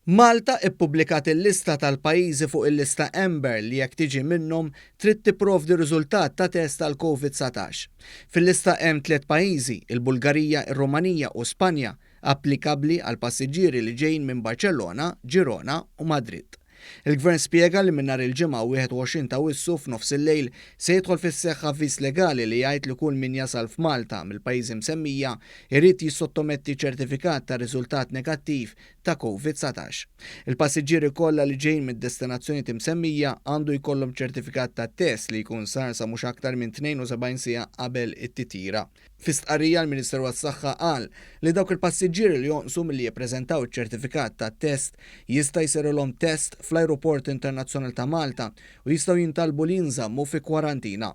Malta ippubblikat il-lista tal-pajjiżi fuq il-lista Amber li jekk tiġi minnhom trid tipprovdi riżultat ta' test tal-COVID-19. Fil-lista hemm tliet pajjiżi, il-Bulgarija, ir-Rumanija u Spanja, applikabbli għal passiġġieri li ġejjin minn Barcellona, Girona u Madrid. Il-Gvern spjega li minn nhar il-ġimgħa 21 ta' Awwissu f'nofs il-lejl se jidħol fis-seħħ avviż legali li jgħid li kull min jasal f'Malta mill-pajjiżi msemmija jrid jissottometti ċertifikat ta' riżultat negattiv ta' COVID-19. Il-passiġġieri kollha li ġejjin mid-destinazzjonijiet imsemmija għandu jkollhom ċertifikat tat-test li jkun sar sa mhux aktar minn 72 siegħa qabel it-titjira. Fi stqarrija l-Ministeru għas-Saħħa qal li dawk il-passiġġieri li jonqsu milli jippreżentaw iċ-ċertifikat tat-test jista' jsirilhom test fl-Ajruport Internazzjonali ta' Malta u jistgħu jintalbu li jinżammu fi kwarantina.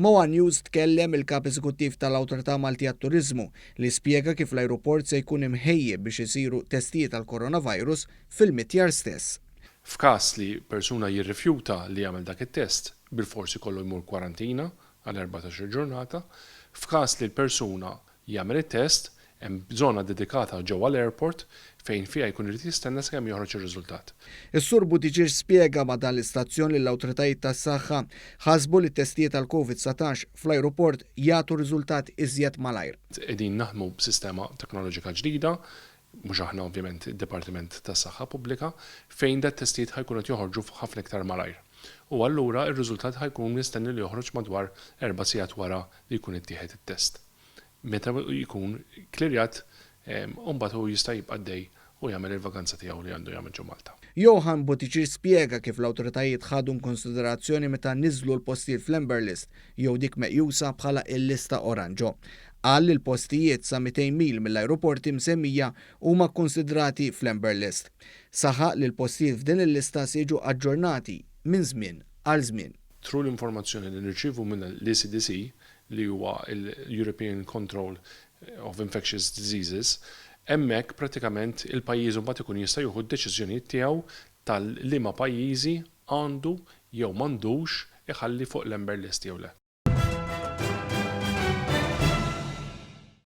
Mowa News tkellem il-kap eżekuttiv tal-Awtorità Maltija tat-Turiżmu li spjega kif l-ajruport se jkun imħejjeb biex isiru testijiet tal-coronavirus fil-mitjar stess. F'każ li persuna jirrifjuta li jagħmel dak it-test, bilforsi kollu jmur kwarantina għal 14 ġurnata. F'każ li l-persuna jagħmel it-test, hemm żona dedikata ġewwa l-airport fejn fiha jkun irid jistenna sakemm joħroġ ir-riżultat. Is-Sur Buttigieg spjega ma' dan l-istazzjon li l-awtoritajiet tas-saħħa ħasbu li t-testijiet tal-COVID-19 fl-ajruport jagħtu riżultat iżjed malajr. Qegħdin naħdmu b'sistema teknoloġika ġdida, mhux aħna ovvjament id-Dipartiment tas-Saħħa Pubblika, fejn dat testijiet ħajkunu qed joħorġu ħafna iktar malajr. U allura ir-riżultat ħajkun mistenni li joħroġ madwar 4 sigħat wara li jkun ittieħed it-test. Meta jkun klirjat, mbagħad hu jista' jibqa' dej u jagħmel il-vakanza tiegħu li għandu jagħmel ġo Malta. Johan Buttigieg spjega kif l-awtoritajiet ħadu konsiderazzjoni meta niżlu l-postijiet fl-Amber List jew dik meqjusa bħala il-lista oranġo. Qal li l-postijiet sa 200 mil mill-ajruporti msemmija huma kkonsidrati fl-Amber List. Saħaq li l-postijiet f'din il-lista se jiġu aġġornati minn żmien għal żmien. Tru l-informazzjoni li nirċievu minn l-ECDC li huwa l-European Control of Infectious Diseases, hemmhekk pratikament il-pajjiż mbagħad ikun jista' jieħu d-deċiżjonijiet tiegħu tal-liema pajjiżi għandu jew m'għandux iħalli fuq l-Amber List jew le.